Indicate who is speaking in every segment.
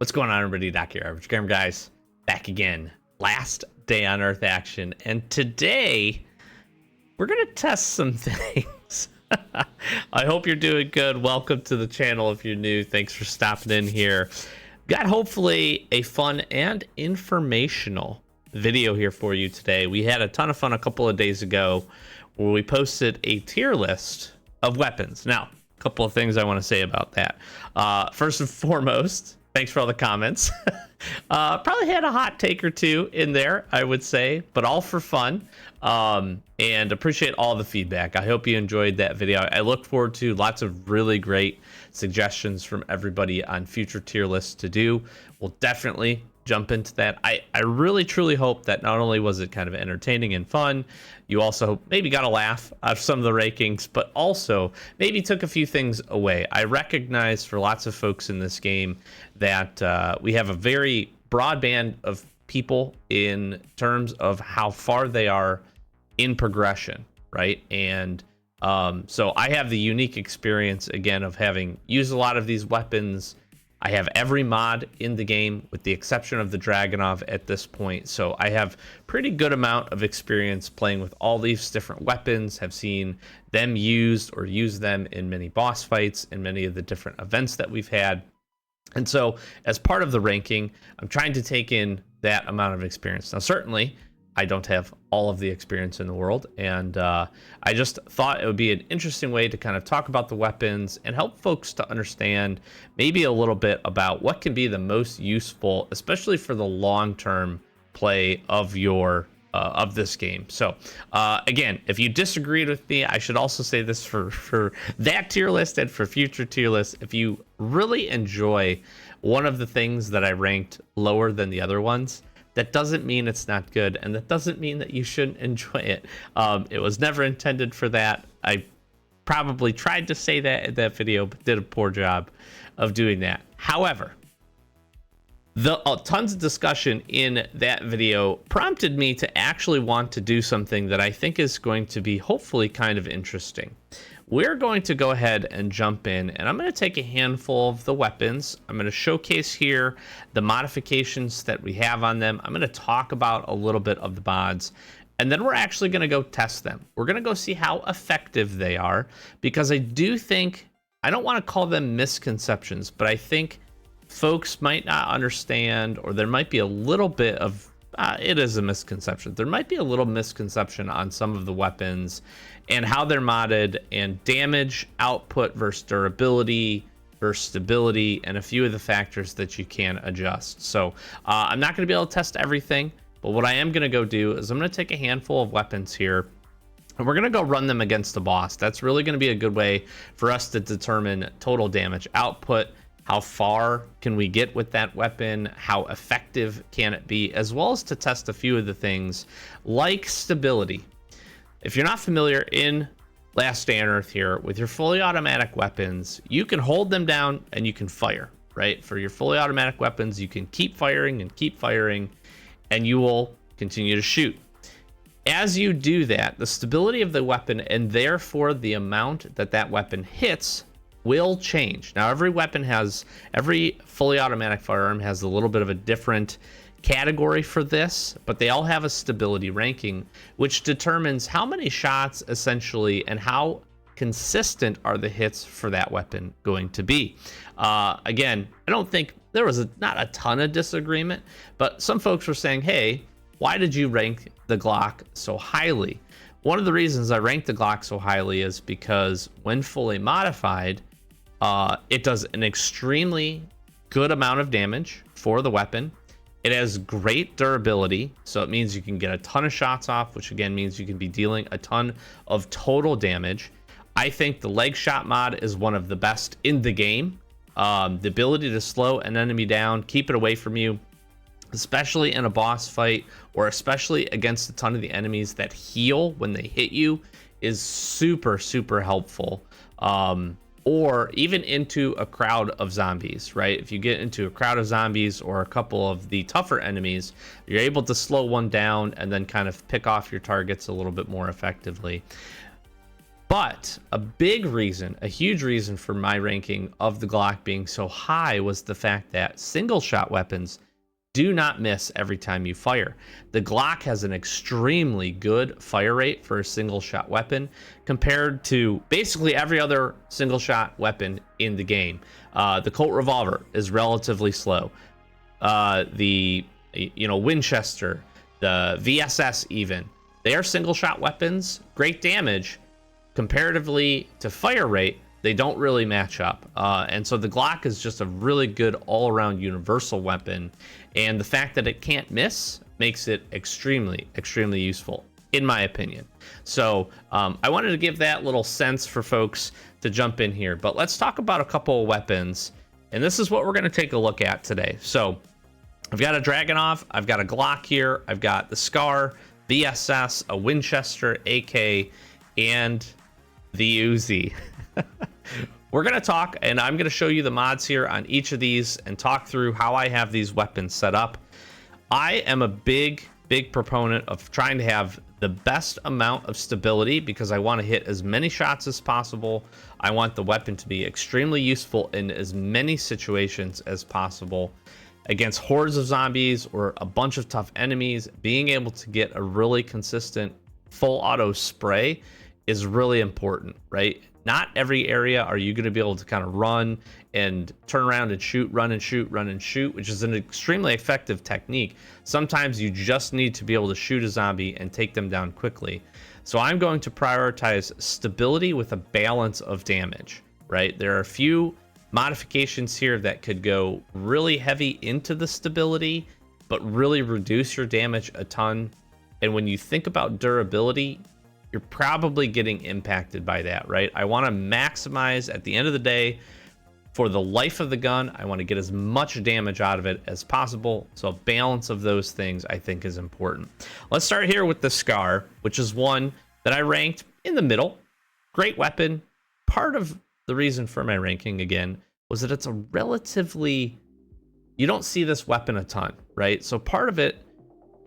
Speaker 1: What's going on, everybody? Doc here, Average Gamer Guys, back again. Last day on Earth action, and today we're gonna test some things. I hope you're doing good. Welcome to the channel if you're new. Thanks for stopping in here. Got hopefully a fun and informational video here for you today. We had a ton of fun a couple of days ago where we posted a tier list of weapons. Now, a couple of things I want to say about that. First and foremost, thanks for all the comments. Probably had a hot take or two in there, I would say, but all for fun. And appreciate all the feedback. I hope you enjoyed that video. I look forward to lots of really great suggestions from everybody on future tier lists to do. We'll definitely jump into that. I really truly hope that not only was it kind of entertaining and fun, you also maybe got a laugh out of some of the rankings, but also maybe took a few things away. I recognize for lots of folks in this game that we have a very broad band of people in terms of how far they are in progression, right? And so I have the unique experience, again, of having used a lot of these weapons. I have every mod in the game with the exception of the Dragunov at this point. So I have pretty good amount of experience playing with all these different weapons, have seen them used or use them in many boss fights and many of the different events that we've had. And so as part of the ranking, I'm trying to take in that amount of experience. Now, certainly I don't have all of the experience in the world, and I just thought it would be an interesting way to kind of talk about the weapons and help folks to understand maybe a little bit about what can be the most useful, especially for the long-term play of your of this game. So again, if you disagreed with me, I should also say this for that tier list and for future tier lists. If you really enjoy one of the things that I ranked lower than the other ones, that doesn't mean it's not good, and that doesn't mean that you shouldn't enjoy it. It was never intended for that. I probably tried to say that in that video, but did a poor job of doing that. However, the tons of discussion in that video prompted me to actually want to do something that I think is going to be hopefully kind of interesting. We're going to go ahead and jump in, and I'm going to take a handful of the weapons. I'm going to showcase here the modifications that we have on them. I'm going to talk about a little bit of the mods, and then we're actually going to go test them. We're going to go see how effective they are, because I do think, I don't want to call them misconceptions, but I think folks might not understand, or there might be a little bit of it is a misconception. There might be a little misconception on some of the weapons and how they're modded, and damage, output versus durability versus stability, and a few of the factors that you can adjust. So I'm not going to be able to test everything, but what I am going to go do is I'm going to take a handful of weapons here, and we're going to go run them against the boss. That's really going to be a good way for us to determine total damage output. How far can we get with that weapon? How effective can it be? As well as to test a few of the things like stability. If you're not familiar, in Last Day on Earth here, with your fully automatic weapons, you can hold them down and you can fire, right? For your fully automatic weapons, you can keep firing, and you will continue to shoot. As you do that, the stability of the weapon, and therefore the amount that that weapon hits, will change. Now, every fully automatic firearm has a little bit of a different category for this, but they all have a stability ranking, which determines how many shots essentially and how consistent are the hits for that weapon going to be. Again, I don't think there was not a ton of disagreement, but some folks were saying, hey, why did you rank the Glock so highly? One of the reasons I ranked the Glock so highly is because when fully modified, it does an extremely good amount of damage for the weapon. It has great durability, so it means you can get a ton of shots off, which again means you can be dealing a ton of total damage. I think the leg shot mod is one of the best in the game. The ability to slow an enemy down, keep it away from you, especially in a boss fight, or especially against a ton of the enemies that heal when they hit you, is super, super helpful. Or even into a crowd of zombies, right? If you get into a crowd of zombies or a couple of the tougher enemies, you're able to slow one down and then kind of pick off your targets a little bit more effectively. But a big reason, a huge reason for my ranking of the Glock being so high was the fact that single shot weapons do not miss every time you fire. The Glock has an extremely good fire rate for a single shot weapon compared to basically every other single shot weapon in the game. The Colt revolver is relatively slow. The Winchester, the VSS even, they are single shot weapons, great damage. Comparatively to fire rate, they don't really match up. And so the Glock is just a really good all-around universal weapon. And the fact that it can't miss makes it extremely, extremely useful, in my opinion. So I wanted to give that little sense for folks to jump in here. But let's talk about a couple of weapons. And this is what we're going to take a look at today. So I've got a Dragunov, I've got a Glock here, I've got the Scar, VSS, a Winchester, AK, and the Uzi. We're going to talk, and I'm going to show you the mods here on each of these and talk through how I have these weapons set up. I am a big proponent of trying to have the best amount of stability because I want to hit as many shots as possible. I want the weapon to be extremely useful in as many situations as possible. Against hordes of zombies or a bunch of tough enemies, being able to get a really consistent full auto spray is really important, right? Not every area are you going to be able to kind of run and turn around and shoot, run and shoot, run and shoot, which is an extremely effective technique. Sometimes you just need to be able to shoot a zombie and take them down quickly. So I'm going to prioritize stability with a balance of damage, right? There are a few modifications here that could go really heavy into the stability, but really reduce your damage a ton. And when you think about durability, you're probably getting impacted by that, right? I want to maximize at the end of the day for the life of the gun. I want to get as much damage out of it as possible. So a balance of those things I think is important. Let's start here with the Scar, which is one that I ranked in the middle. Great weapon. Part of the reason for my ranking again was that it's a relatively, you don't see this weapon a ton, right? So part of it,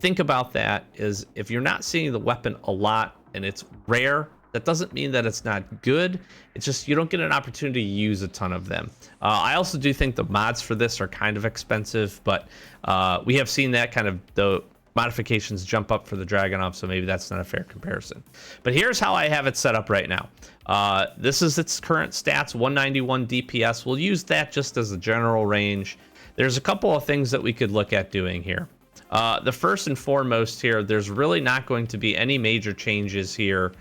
Speaker 1: think about that, is if you're not seeing the weapon a lot and it's rare, that doesn't mean that it's not good. It's just you don't get an opportunity to use a ton of them. I also do think the mods for this are kind of expensive, but we have seen that kind of the modifications jump up for the Dragunov, so maybe that's not a fair comparison. But here's how I have it set up right now. This is its current stats, 191 DPS. We'll use that just as a general range. There's a couple of things that we could look at doing here. The first and foremost here, there's really not going to be any major changes here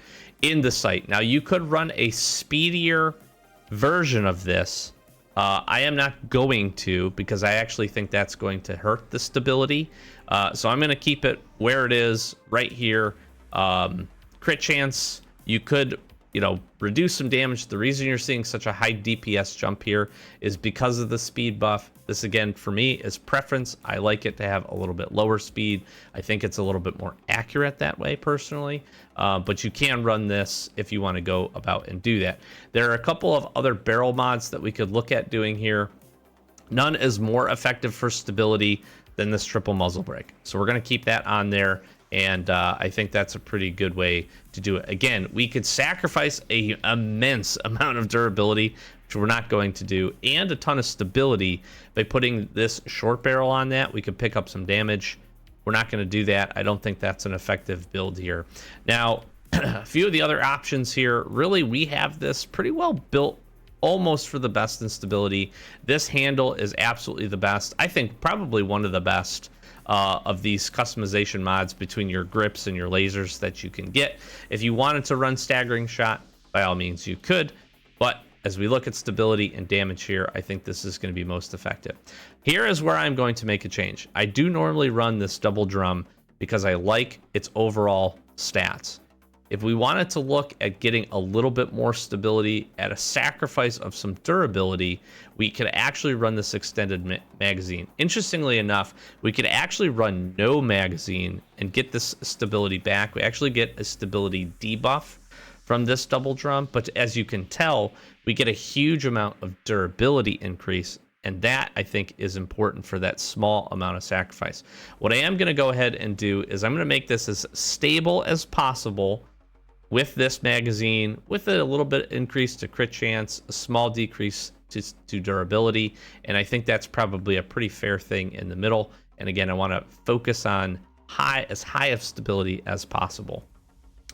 Speaker 1: in the sight. Now, you could run a speedier version of this. I am not going to, because I actually think that's going to hurt the stability. So I'm going to keep it where it is right here. Crit chance, you could, reduce some damage. The reason you're seeing such a high DPS jump here is because of the speed buff. This, again, for me is preference. I like it to have a little bit lower speed. I think it's a little bit more accurate that way, personally. But you can run this if you want to go about and do that. There are a couple of other barrel mods that we could look at doing here. None is more effective for stability than this triple muzzle brake. So we're going to keep that on there. And I think that's a pretty good way to do it. Again, we could sacrifice an immense amount of durability, which we're not going to do, and a ton of stability by putting this short barrel on that. We could pick up some damage. We're not going to do that. I don't think that's an effective build here. Now, a few of the other options here, really, we have this pretty well built almost for the best in stability. This handle is absolutely the best. I think probably one of the best of these customization mods between your grips and your lasers that you can get. If you wanted to run staggering shot, by all means you could, but as we look at stability and damage here, I think this is going to be most effective. Here is where I'm going to make a change. I do normally run this double drum because I like its overall stats. If we wanted to look at getting a little bit more stability at a sacrifice of some durability, we could actually run this extended magazine. Interestingly enough, we could actually run no magazine and get this stability back. We actually get a stability debuff from this double drum, but as you can tell, we get a huge amount of durability increase, and that, I think, is important for that small amount of sacrifice. What I am going to go ahead and do is I'm going to make this as stable as possible with this magazine, with a little bit increase to crit chance, a small decrease to durability, and I think that's probably a pretty fair thing in the middle. And again, I want to focus on as high of stability as possible.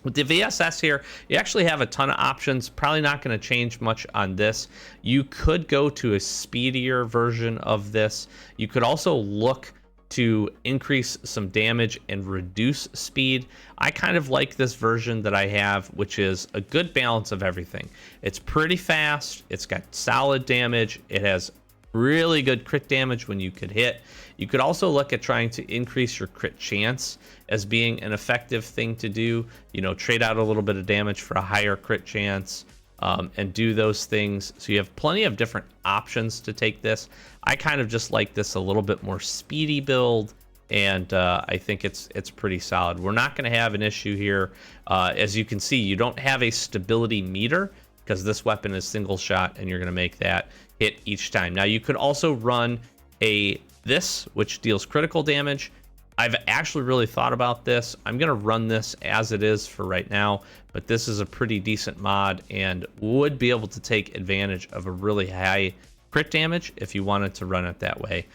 Speaker 1: With the VSS here, you actually have a ton of options. Probably not going to change much on this. You could go to a speedier version of this. You could also look to increase some damage and reduce speed. I kind of like this version that I have, which is a good balance of everything. It's pretty fast, it's got solid damage, it has really good crit damage when you could hit. You could also look at trying to increase your crit chance as being an effective thing to do. You know, trade out a little bit of damage for a higher crit chance, and do those things. So you have plenty of different options to take this. I kind of just like this a little bit more speedy build, and I think it's pretty solid. We're not going to have an issue here. As you can see, you don't have a stability meter because this weapon is single shot, and you're going to make that hit each time. Now you could also run this, which deals critical damage. I've actually really thought about this. I'm going to run this as it is for right now, but this is a pretty decent mod and would be able to take advantage of a really high crit damage if you wanted to run it that way.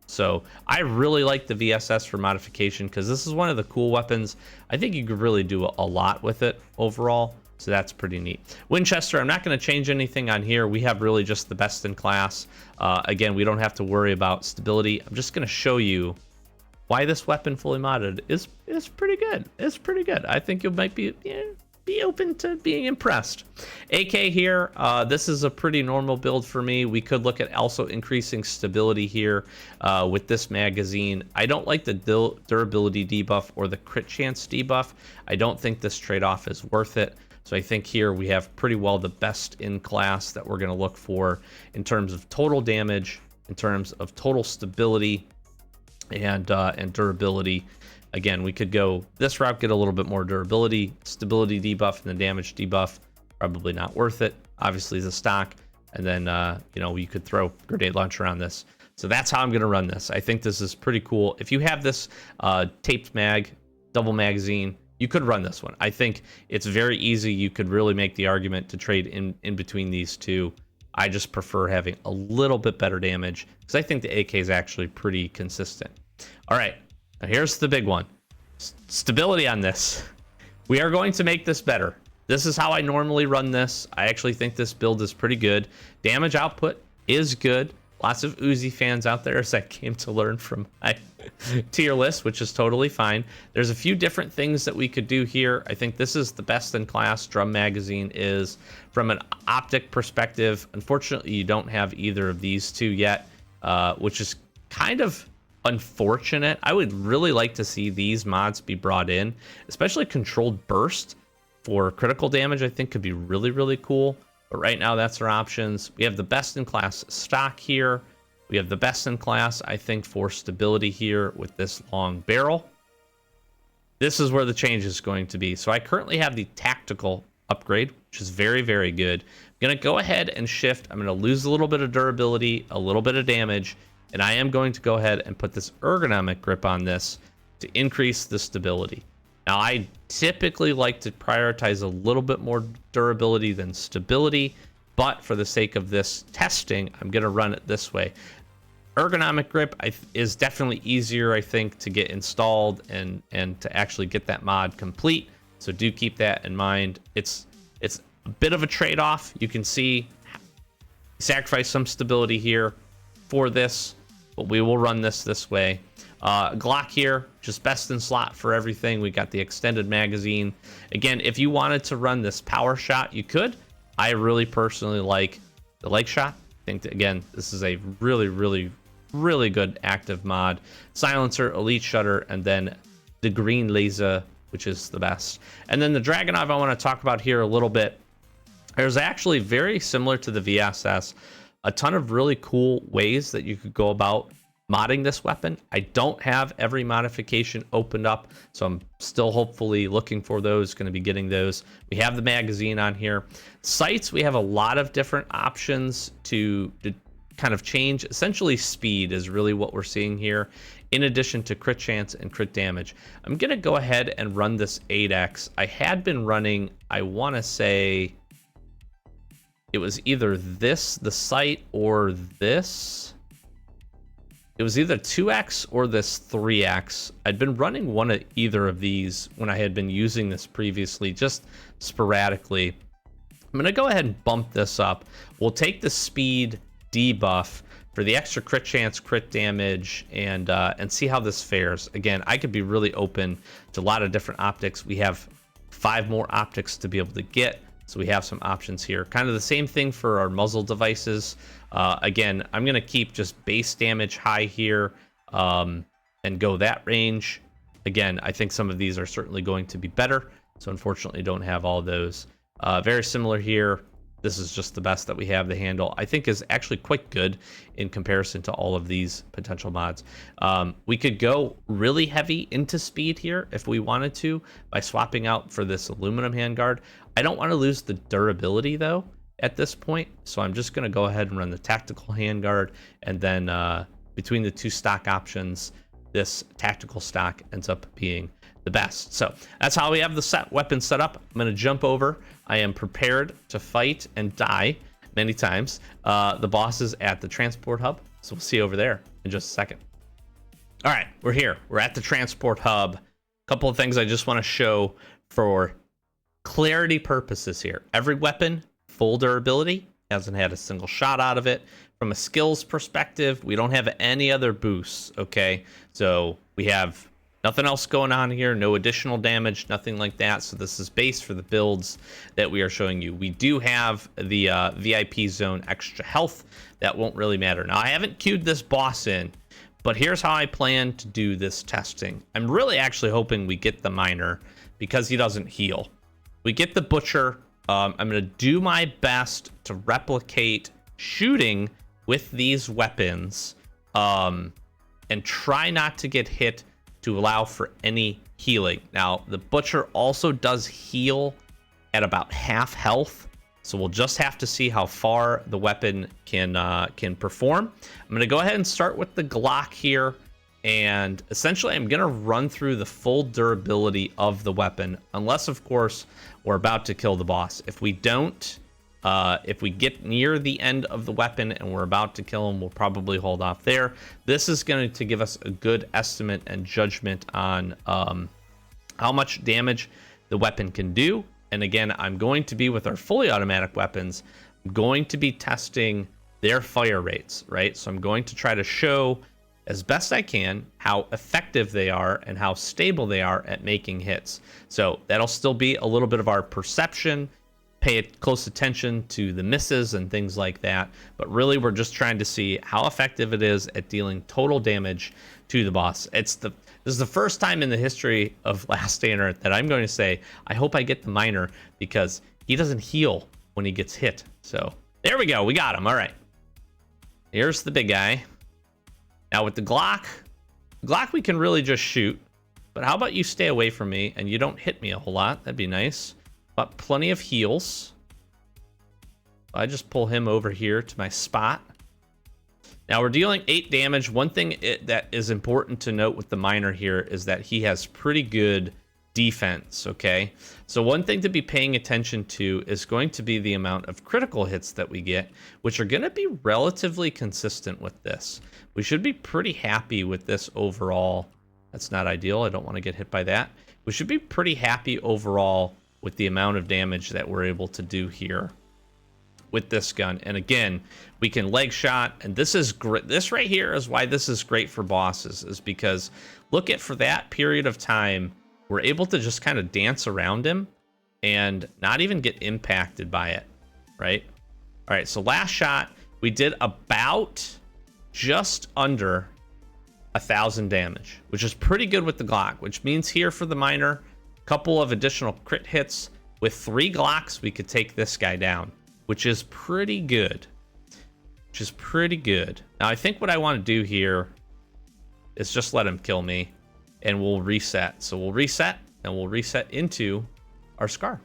Speaker 1: So I really like the VSS for modification because this is one of the cool weapons. I think you could really do a lot with it overall. So that's pretty neat. Winchester, I'm not going to change anything on here. We have really just the best in class. Again, we don't have to worry about stability. I'm just going to show you why this weapon fully modded is pretty good. It's pretty good. I think you might be open to being impressed. AK here, this is a pretty normal build for me. We could look at also increasing stability here with this magazine. I don't like the durability debuff or the crit chance debuff. I don't think this trade-off is worth it. So I think here we have pretty well the best in class that we're going to look for in terms of total damage, in terms of total stability, and durability. Again, we could go this route, get a little bit more durability, stability debuff, and the damage debuff. Probably not worth it. Obviously, the stock, and then you know, you could throw grenade launcher on this. So that's how I'm going to run this. I think this is pretty cool. If you have this taped mag, double magazine, you could run this one. I think it's very easy. You could really make the argument to trade in between these two. I just prefer having a little bit better damage because I think the AK is actually pretty consistent. All right, now here's the big one. Stability on this. We are going to make this better. This is how I normally run this. I actually think this build is pretty good. Damage output is good. Lots of Uzi fans out there, as I came to learn from my tier list, which is totally fine. There's a few different things that we could do here. I think this is the best in class. Drum magazine is. From an optic perspective, unfortunately, you don't have either of these two yet, which is kind of unfortunate. I would really like to see these mods be brought in, especially controlled burst for critical damage. I think could be really, really cool. But right now, that's our options. We have the best in class stock here. We have the best in class, I think, for stability here with this long barrel. This is where the change is going to be. So I currently have the tactical upgrade, which is very, very good. I'm going to go ahead and shift. I'm going to lose a little bit of durability, a little bit of damage, and I am going to go ahead and put this ergonomic grip on this to increase the stability. Now, I typically like to prioritize a little bit more durability than stability, but for the sake of this testing, I'm going to run it this way. Ergonomic grip is definitely easier, I think, to get installed and to actually get that mod complete. So do keep that in mind. It's a bit of a trade-off. You can see sacrifice some stability here for this, but we will run this way. Glock here, just best in slot for everything. We got the extended magazine. Again, if you wanted to run this power shot, you could. I really personally like the leg shot. I think that, again, this is a really, really, really good active mod. Silencer, elite shutter, and then the green laser, which is the best. And then the Dragunov I want to talk about here a little bit. There's actually very similar to the VSS, a ton of really cool ways that you could go about modding this weapon. I don't have every modification opened up, so I'm still hopefully looking for those, going to be getting those. We have the magazine on here. Sights, we have a lot of different options to kind of change. Essentially, speed is really what we're seeing here. in addition to crit chance and crit damage. I'm going to go ahead and run this 8x. I had been running, I want to say it was either this, the sight, or this. It was either 2x or this 3x. I'd been running one of either of these when I had been using this previously, just sporadically. I'm going to go ahead and bump this up. We'll take the speed debuff for the extra crit chance, crit damage, and see how this fares. Again, I could be really open to a lot of different optics. We have 5 more optics to be able to get, so we have some options here. Kind of the same thing for our muzzle devices. Again, I'm going to keep just base damage high here and go that range. Again, I think some of these are certainly going to be better, so unfortunately don't have all those. Very similar here. This is just the best that we have. The handle, I think, is actually quite good in comparison to all of these potential mods. We could go really heavy into speed here if we wanted to by swapping out for this aluminum handguard. I don't want to lose the durability, though, at this point, so I'm just going to go ahead and run the tactical handguard, and then between the 2 stock options, this tactical stock ends up being the best. So that's how we have the weapon set up. I'm going to jump over. I am prepared to fight and die many times. The boss is at the transport hub, so we'll see you over there in just a second. All right, we're here. We're at the transport hub. A couple of things I just want to show for clarity purposes here. Every weapon, full durability, hasn't had a single shot out of it. From a skills perspective, we don't have any other boosts, okay? So we have nothing else going on here, no additional damage, nothing like that. So this is base for the builds that we are showing you. We do have the VIP zone extra health. That won't really matter. Now, I haven't queued this boss in, but here's how I plan to do this testing. I'm really actually hoping we get the miner because he doesn't heal. We get the butcher. I'm going to do my best to replicate shooting with these weapons and try not to get hit to allow for any healing. Now, the butcher also does heal at about half health, so we'll just have to see how far the weapon can perform. I'm going to go ahead and start with the Glock here, and essentially I'm going to run through the full durability of the weapon, unless, of course, we're about to kill the boss. If we don't, if we get near the end of the weapon and we're about to kill him, we'll probably hold off there. This is going to give us a good estimate and judgment on how much damage the weapon can do. And again, I'm going to be with our fully automatic weapons, I'm going to be testing their fire rates, right? So I'm going to try to show as best I can how effective they are and how stable they are at making hits. So that'll still be a little bit of our perception. Pay close attention to the misses and things like that, but really we're just trying to see how effective it is at dealing total damage to the boss. This is the first time in the history of Last Day on Earth that I'm going to say I hope I get the miner, because he doesn't heal when he gets hit. So there we go, we got him. All right, here's the big guy. Now with the Glock we can really just shoot, but how about you stay away from me and you don't hit me a whole lot? That'd be nice. But plenty of heals. I just pull him over here to my spot. Now we're dealing 8 damage. One thing that is important to note with the miner here is that he has pretty good defense, okay? So one thing to be paying attention to is going to be the amount of critical hits that we get, which are going to be relatively consistent with this. We should be pretty happy with this overall. That's not ideal. I don't want to get hit by that. We should be pretty happy overall with the amount of damage that we're able to do here with this gun. And again, we can leg shot, and this is great. This right here is why this is great for bosses, is because look at, for that period of time, we're able to just kind of dance around him and not even get impacted by it, right? All right, so last shot, we did about just under 1,000 damage, which is pretty good with the Glock, which means here for the miner, couple of additional crit hits. With 3 Glocks, we could take this guy down, which is pretty good. Now, I think what I want to do here is just let him kill me, and we'll reset. So we'll reset, and we'll reset into our Scar.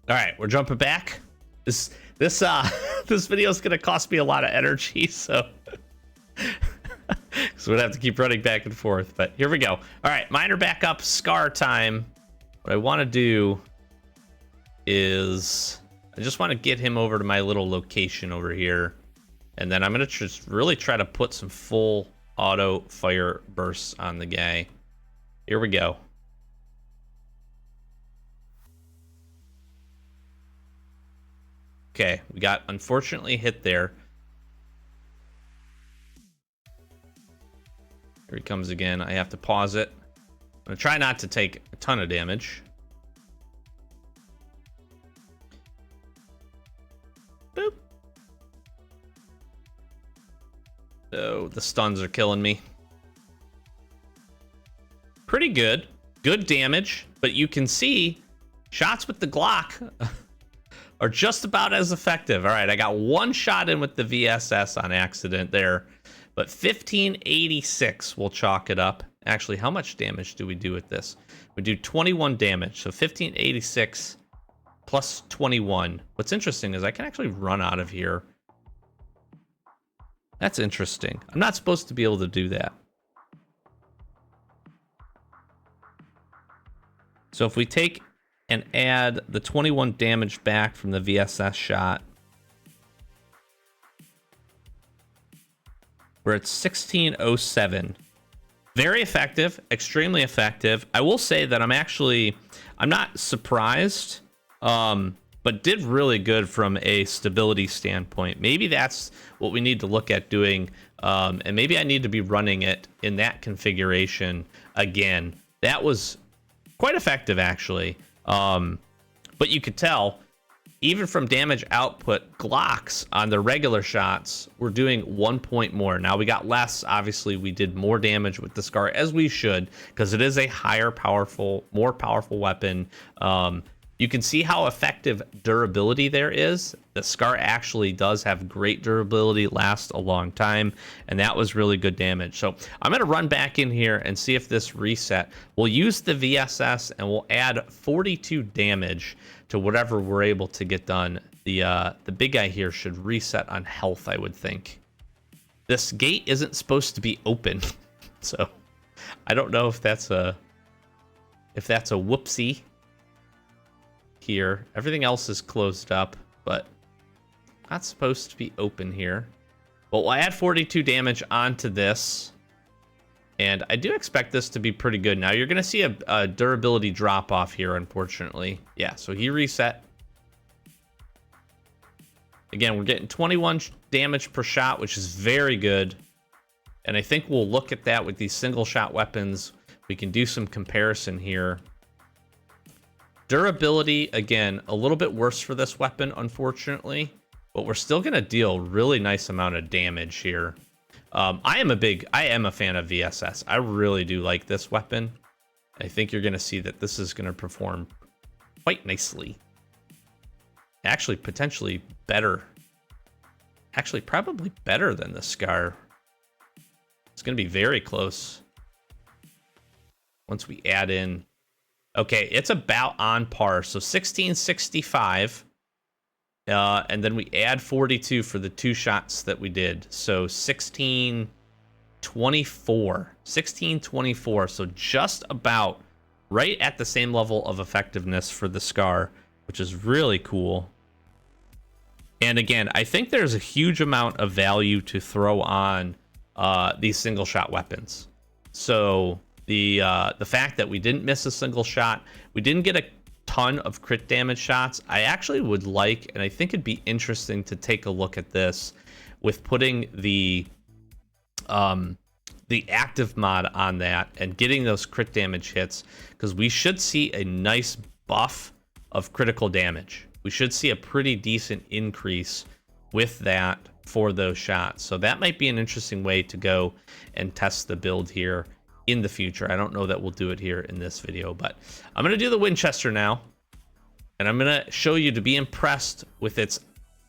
Speaker 1: All right, we're jumping back. This video is going to cost me a lot of energy, so So we'd have to keep running back and forth. But here we go. All right, miner back up, Scar time. What I want to do is I just want to get him over to my little location over here. And then I'm going to just really try to put some full auto fire bursts on the guy. Here we go. Okay, we got unfortunately hit there. Here he comes again. I have to pause it. I'm going to try not to take a ton of damage. Boop. So the stuns are killing me. Pretty good. Good damage, but you can see shots with the Glock are just about as effective. All right, I got one shot in with the VSS on accident there, but 1586 will chalk it up. Actually, how much damage do we do with this? We do 21 damage, so 1586 plus 21. What's interesting is I can actually run out of here. That's interesting. I'm not supposed to be able to do that. So if we take and add the 21 damage back from the VSS shot, we're at 1607. Very effective, extremely effective. I will say that I'm not surprised, but did really good from a stability standpoint. Maybe that's what we need to look at doing, and maybe I need to be running it in that configuration again. That was quite effective, actually. But you could tell, even from damage output, Glocks on the regular shots were doing 1 point more. Now we got less. Obviously, we did more damage with the Scar, as we should, because it is a more powerful weapon. You can see how effective durability there is. The Scar actually does have great durability, lasts a long time, and that was really good damage. So I'm going to run back in here and see if this reset. We'll use the VSS, and we'll add 42 damage to whatever we're able to get done. The big guy here should reset on health, I would think. This gate isn't supposed to be open, so I don't know if that's a whoopsie. Here, everything else is closed up, but not supposed to be open here. But we'll add 42 damage onto this, and I do expect this to be pretty good. Now you're going to see a durability drop off here, unfortunately. Yeah, so he reset. Again, we're getting 21 damage per shot, which is very good. And I think we'll look at that with these single shot weapons. We can do some comparison here. Durability, again, a little bit worse for this weapon, unfortunately, but we're still going to deal really nice amount of damage here. I am a fan of VSS. I really do like this weapon. I think you're going to see that this is going to perform quite nicely. Actually, potentially better. Actually, probably better than the Scar. It's going to be very close once we add in. Okay, it's about on par. So 1665. And then we add 42 for the two shots that we did. So 1624. 1624. So just about right at the same level of effectiveness for the Scar, which is really cool. And again, I think there's a huge amount of value to throw on these single shot weapons. So the fact that we didn't miss a single shot, we didn't get a ton of crit damage shots. I actually would like, and I think it'd be interesting to take a look at this with putting the active mod on that and getting those crit damage hits, because we should see a nice buff of critical damage. We should see a pretty decent increase with that for those shots. So that might be an interesting way to go and test the build here in the future. I don't know that we'll do it here in this video, but I'm going to do the Winchester now, and I'm going to show you to be impressed with its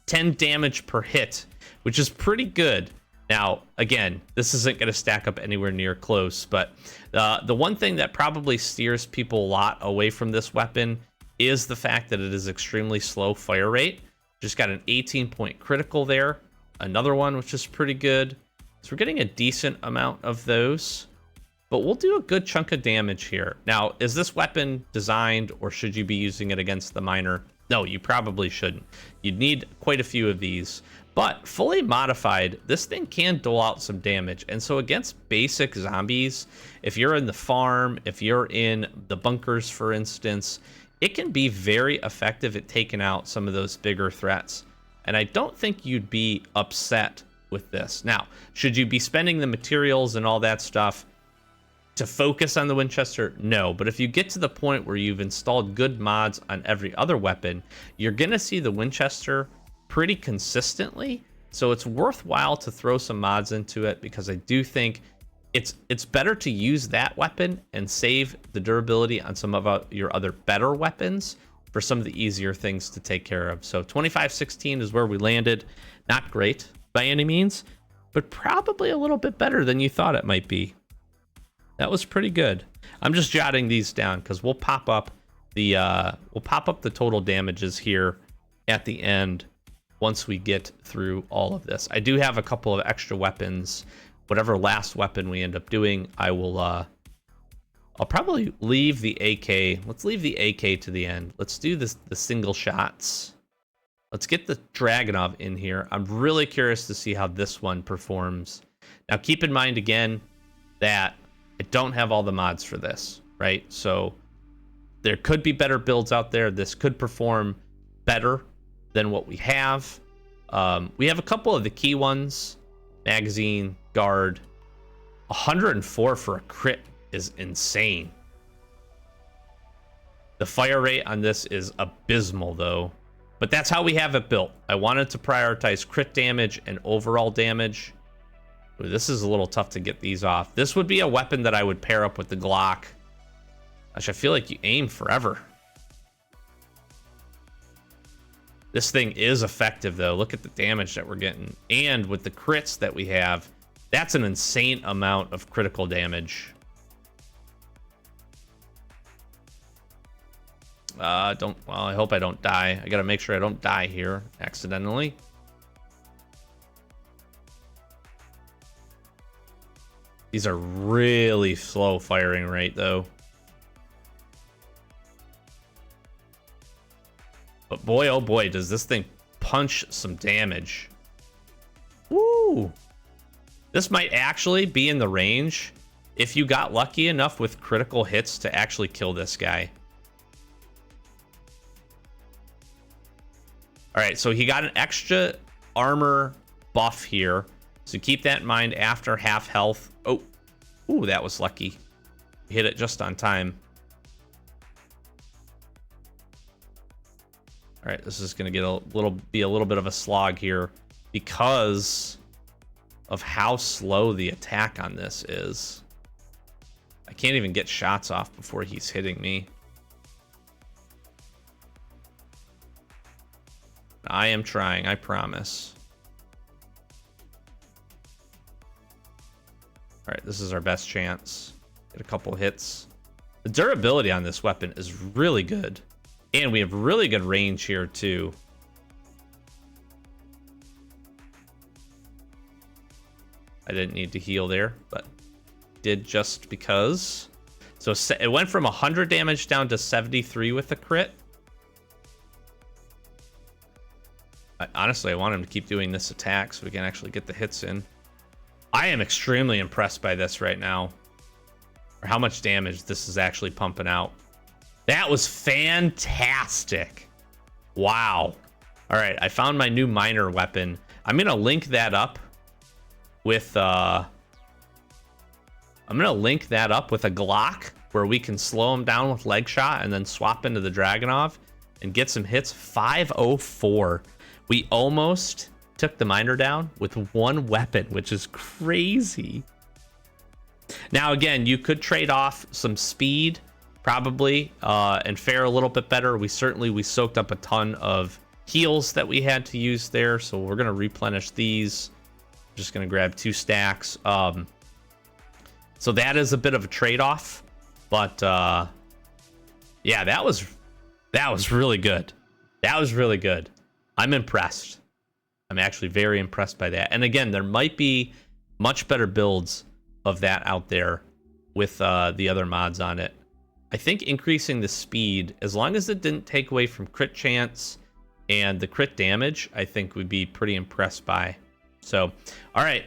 Speaker 1: 10 damage per hit, which is pretty good. Now, again, this isn't going to stack up anywhere near close, but the one thing that probably steers people a lot away from this weapon is the fact that it is extremely slow fire rate. Just got an 18-point critical there. Another one, which is pretty good. So we're getting a decent amount of those, but we'll do a good chunk of damage here. Now, is this weapon designed, or should you be using it against the miner? No, you probably shouldn't. You'd need quite a few of these, but fully modified, this thing can dole out some damage. And so against basic zombies, if you're in the farm, if you're in the bunkers, for instance, it can be very effective at taking out some of those bigger threats. And I don't think you'd be upset with this. Now, should you be spending the materials and all that stuff to focus on the Winchester? No, but if you get to the point where you've installed good mods on every other weapon, you're gonna see the Winchester pretty consistently. So it's worthwhile to throw some mods into it, because I do think it's better to use that weapon and save the durability on some of your other better weapons for some of the easier things to take care of. So 2516 is where we landed. Not great by any means, but probably a little bit better than you thought it might be. That was pretty good. I'm just jotting these down because we'll pop up the total damages here at the end once we get through all of this. I do have a couple of extra weapons. Whatever last weapon we end up doing, I'll probably leave the AK. Let's leave the AK to the end. Let's do the single shots. Let's get the Dragunov in here. I'm really curious to see how this one performs. Now, keep in mind again that I don't have all the mods for this, right? So there could be better builds out there. This could perform better than what we have. We have a couple of the key ones. Magazine, guard. 104 for a crit is insane. The fire rate on this is abysmal, though. But that's how we have it built. I wanted to prioritize crit damage and overall damage. Ooh, this is a little tough to get these off. This would be a weapon that I would pair up with the Glock. Gosh, I feel like you aim forever. This thing is effective, though. Look at the damage that we're getting. And with the crits that we have, that's an insane amount of critical damage. Well, I hope I don't die. I gotta make sure I don't die here accidentally. These are really slow firing rate, though. But boy, oh boy, does this thing punch some damage. Woo! This might actually be in the range if you got lucky enough with critical hits to actually kill this guy. All right, so he got an extra armor buff here. So keep that in mind after half health. Oh, ooh, that was lucky. Hit it just on time. All right, this is going to get be a little bit of a slog here because of how slow the attack on this is. I can't even get shots off before he's hitting me. I am trying, I promise. All right, this is our best chance. Get a couple hits. The durability on this weapon is really good. And we have really good range here, too. I didn't need to heal there, but did just because. So it went from 100 damage down to 73 with the crit. Honestly, I want him to keep doing this attack so we can actually get the hits in. I am extremely impressed by this right now. Or how much damage this is actually pumping out. That was fantastic. Wow. All right, I found my new miner weapon. I'm going to link that up with a Glock where we can slow him down with leg shot and then swap into the Dragunov and get some hits. 504. We almost took the miner down with one weapon, which is crazy. Now, again, you could trade off some speed, probably, and fare a little bit better. We soaked up a ton of heals that we had to use there, so we're going to replenish these. Just going to grab 2 stacks. So that is a bit of a trade-off, but yeah, that was really good. That was really good. I'm impressed. I'm actually very impressed by that. And again, there might be Much better builds of that out there with the other mods on it. I think increasing the speed, as long as it didn't take away from crit chance and the crit damage, I think we'd be pretty impressed by. So, all right,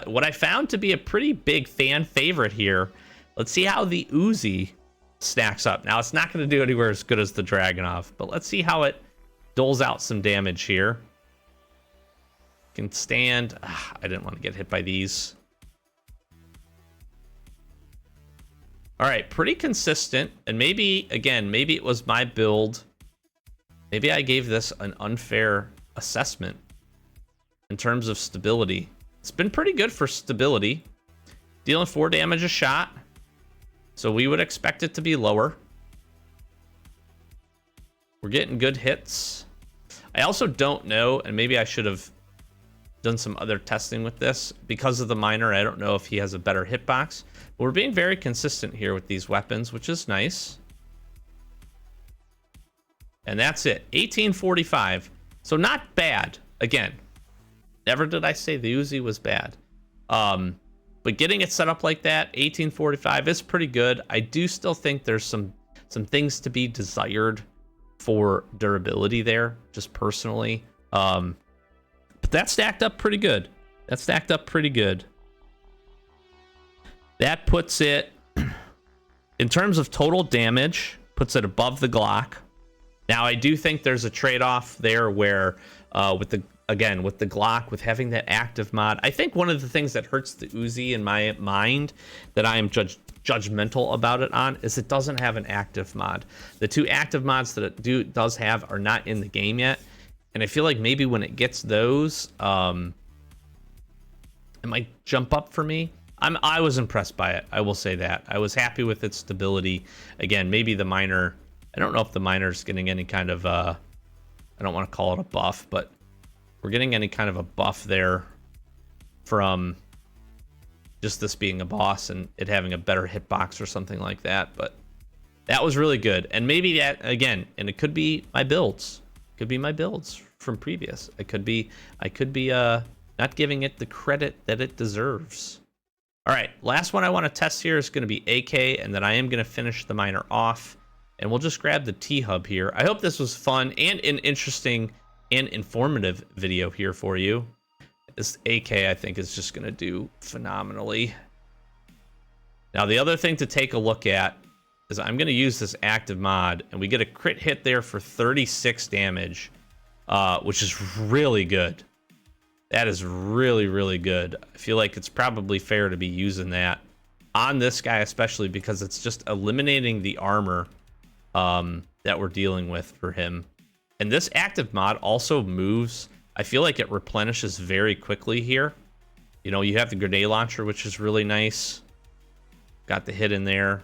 Speaker 1: what I found to be a pretty big fan favorite here. Let's see how the Uzi stacks up. Now, it's not going to do anywhere as good as the Dragunov, but let's see how it doles out some damage here. Can stand. I didn't want to get hit by these. All right, pretty consistent. And maybe, again, maybe it was my build. Maybe I gave this an unfair assessment in terms of stability. It's been pretty good for stability. Dealing 4 damage a shot. So we would expect it to be lower. We're getting good hits. I also don't know, and maybe I should have done some other testing with this. Because of the miner, I don't know if he has a better hitbox. But we're being very consistent here with these weapons, which is nice. And that's it. 1845. So not bad. Again, never did I say the Uzi was bad. But getting it set up like that, 1845, is pretty good. I do still think there's some things to be desired for durability there, just personally. But that stacked up pretty good. That stacked up pretty good. That puts it, in terms of total damage, puts it above the Glock. Now, I do think there's a trade-off there where, with the Glock, with having that active mod, I think one of the things that hurts the Uzi in my mind, that I am judgmental about it on, is it doesn't have an active mod. The 2 active mods that it does have are not in the game yet, and I feel like maybe when it gets those, it might jump up for me. I was impressed by it. I will say that. I was happy with its stability. Again, maybe the miner, I don't know if the miner's getting any kind of, I don't want to call it a buff, but we're getting any kind of a buff there from just this being a boss and it having a better hitbox or something like that. But that was really good. And maybe that, again, and it could be my builds. Could be my builds from previous. I could be not giving it the credit that it deserves. All right, last one I want to test here is going to be AK, and then I am going to finish the miner off. And we'll just grab the T-Hub here. I hope this was fun and an interesting and informative video here for you. This AK, I think, is just going to do phenomenally. Now, the other thing to take a look at is I'm going to use this active mod, and we get a crit hit there for 36 damage, which is really good. That is really, really good. I feel like it's probably fair to be using that on this guy, especially because it's just eliminating the armor that we're dealing with for him. And this active mod also moves. I feel like it replenishes very quickly here. You know, you have the grenade launcher, which is really nice. Got the hit in there.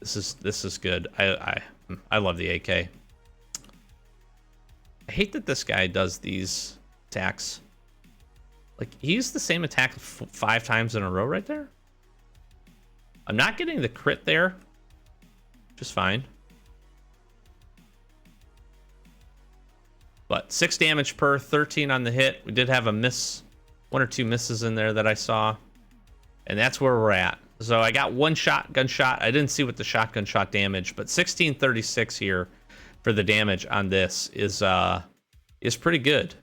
Speaker 1: This is good. I love the AK. I hate that this guy does these attacks. Like, he used the same attack 5 times in a row right there. I'm not getting the crit there. Just fine. But 6 damage per, 13 on the hit. We did have a miss, 1 or 2 misses in there that I saw. And that's where we're at. So I got 1 shotgun shot. I didn't see what the shotgun shot damage, but 1636 here for the damage on this is pretty good.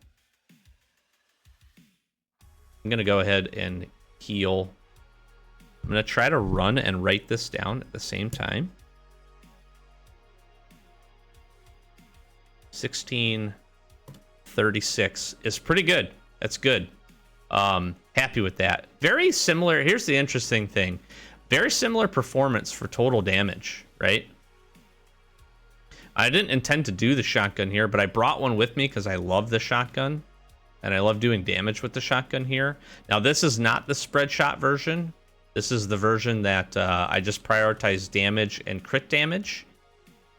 Speaker 1: I'm gonna go ahead and heal. I'm gonna try to run and write this down at the same time. 1636 is pretty good. That's good. Happy with that. Very similar. Here's the interesting thing. Very similar performance for total damage, right? I didn't intend to do the shotgun here, but I brought one with me because I love the shotgun. And I love doing damage with the shotgun here. Now, this is not the spread shot version. This is the version that I just prioritize damage and crit damage.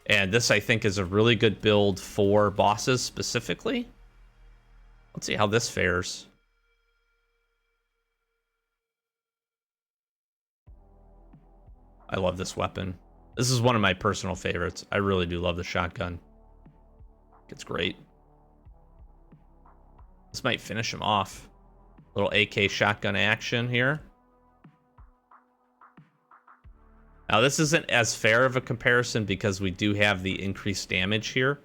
Speaker 1: And this, I think, is a really good build for bosses specifically. Let's see how this fares. I love this weapon. This is one of my personal favorites. I really do love the shotgun. It's great. This might finish him off. Little AK shotgun action here. Now, this isn't as fair of a comparison because we do have the increased damage here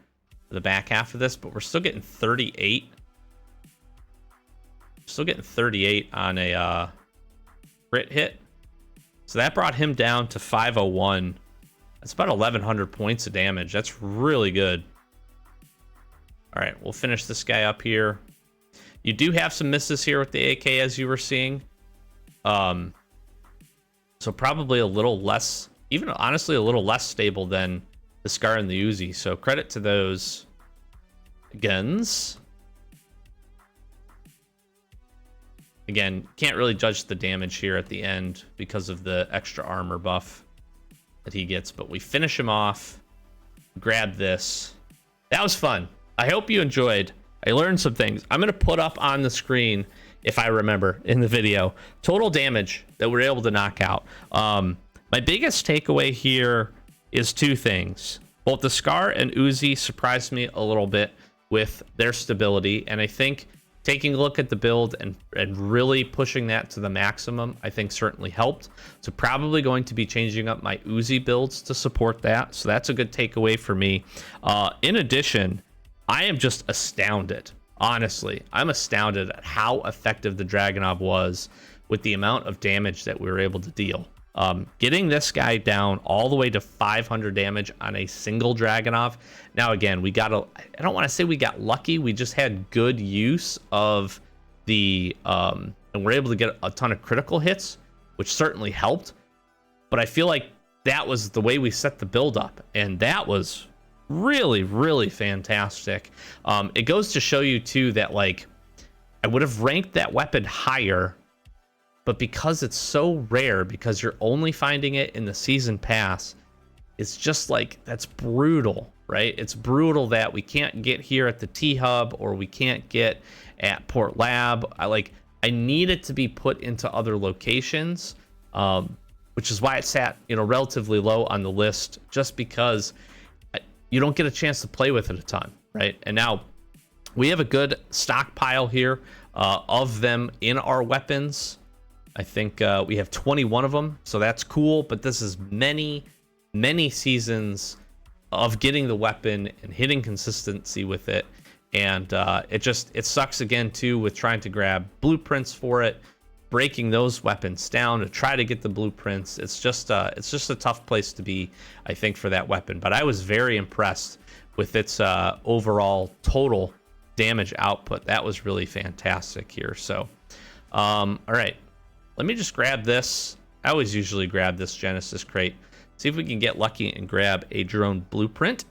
Speaker 1: for the back half of this, but we're still getting 38. Still getting 38 on a crit hit. So that brought him down to 501. That's about 1,100 points of damage. That's really good. All right, we'll finish this guy up here. You do have some misses here with the AK, as you were seeing. So probably a little less, even honestly, a little less stable than the Scar and the Uzi. So credit to those guns. Again, can't really judge the damage here at the end because of the extra armor buff that he gets. But we finish him off. Grab this. That was fun. I hope you enjoyed. I learned some things. I'm going to put up on the screen, if I remember, in the video, total damage that we're able to knock out. My biggest takeaway here is two things. Both the Scar and Uzi surprised me a little bit with their stability, and I think taking a look at the build and really pushing that to the maximum, I think certainly helped. So probably going to be changing up my Uzi builds to support that. So that's a good takeaway for me. In addition, I am just astounded. Honestly, I'm astounded at how effective the Dragunov was with the amount of damage that we were able to deal. Getting this guy down all the way to 500 damage on a single Dragunov. Now, again, I don't want to say we got lucky. We just had good use of the, and we're able to get a ton of critical hits, which certainly helped. But I feel like that was the way we set the build up. And that was really, really fantastic. It goes to show you too that, like, I would have ranked that weapon higher, but because it's so rare, because you're only finding it in the season pass, it's just like, that's brutal, right? It's brutal that we can't get here at the T-Hub, or we can't get at Port Lab. I need it to be put into other locations, which is why it sat, relatively low on the list, just because you don't get a chance to play with it a ton, right? And now we have a good stockpile here of them in our weapons. I think we have 21 of them, so that's cool. But this is many, many seasons of getting the weapon and hitting consistency with it. And it sucks again too with trying to grab blueprints for it, breaking those weapons down to try to get the blueprints. It's just a tough place to be, I think, for that weapon. But I was very impressed with its overall total damage output. That was really fantastic here. So, all right, let me just grab this. I always usually grab this Genesis crate. See if we can get lucky and grab a drone blueprint.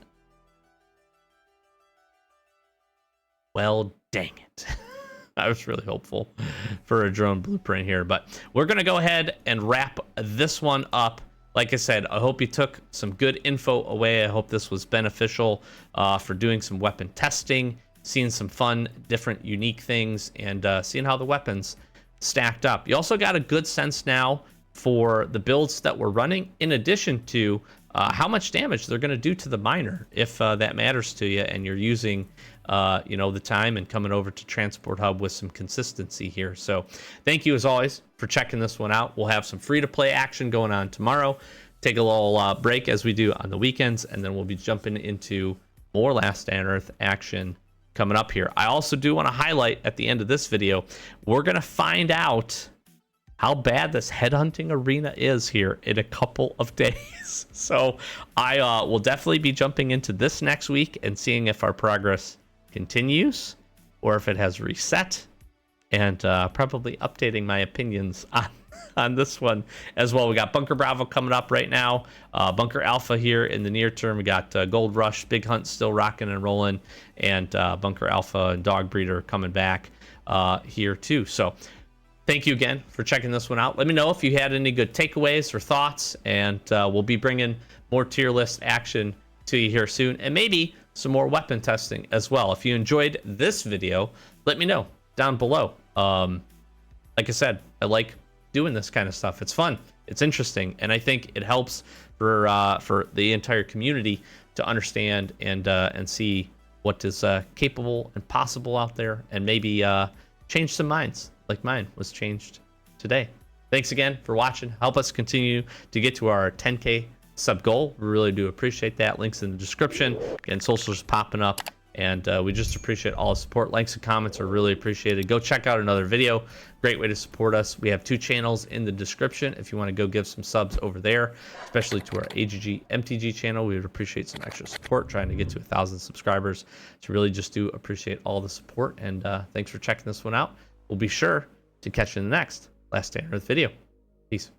Speaker 1: Well, dang it. I was really hopeful for a drone blueprint here, but we're going to go ahead and wrap this one up. Like I said, I hope you took some good info away. I hope this was beneficial for doing some weapon testing, seeing some fun, different, unique things, and seeing how the weapons stacked up. You also got a good sense now for the builds that we're running, in addition to how much damage they're going to do to the miner, if that matters to you and you're using the time and coming over to Transport Hub with some consistency here. So thank you as always for checking this one out. We'll have some free to play action going on tomorrow. Take a little break as we do on the weekends, and then we'll be jumping into more Last Day on Earth action coming up here. I also do want to highlight at the end of this video, we're going to find out how bad this headhunting arena is here in a couple of days. So I will definitely be jumping into this next week and seeing if our progress continues or if it has reset, and probably updating my opinions on this one as well. We got Bunker Bravo coming up right now, Bunker Alpha here in the near term. We got Gold Rush, Big Hunt still rocking and rolling, and Bunker Alpha and Dog Breeder coming back here too. So thank you again for checking this one out. Let me know if you had any good takeaways or thoughts, and we'll be bringing more tier list action to you here soon, and maybe some more weapon testing as well. If you enjoyed this video, let me know down below. Like I said, I like doing this kind of stuff. It's fun, it's interesting, and I think it helps for the entire community to understand and see what is capable and possible out there, and maybe change some minds like mine was changed today. Thanks again for watching. Help us continue to get to our 10K sub goal. We really do appreciate that. Links in the description. Again, socials popping up. And we just appreciate all the support. Likes and comments are really appreciated. Go check out another video. Great way to support us. We have 2 channels in the description if you want to go give some subs over there, especially to our AGG MTG channel. We would appreciate some extra support, trying to get to 1,000 subscribers. So really just do appreciate all the support. And thanks for checking this one out. We'll be sure to catch you in the next Last Day on Earth video. Peace.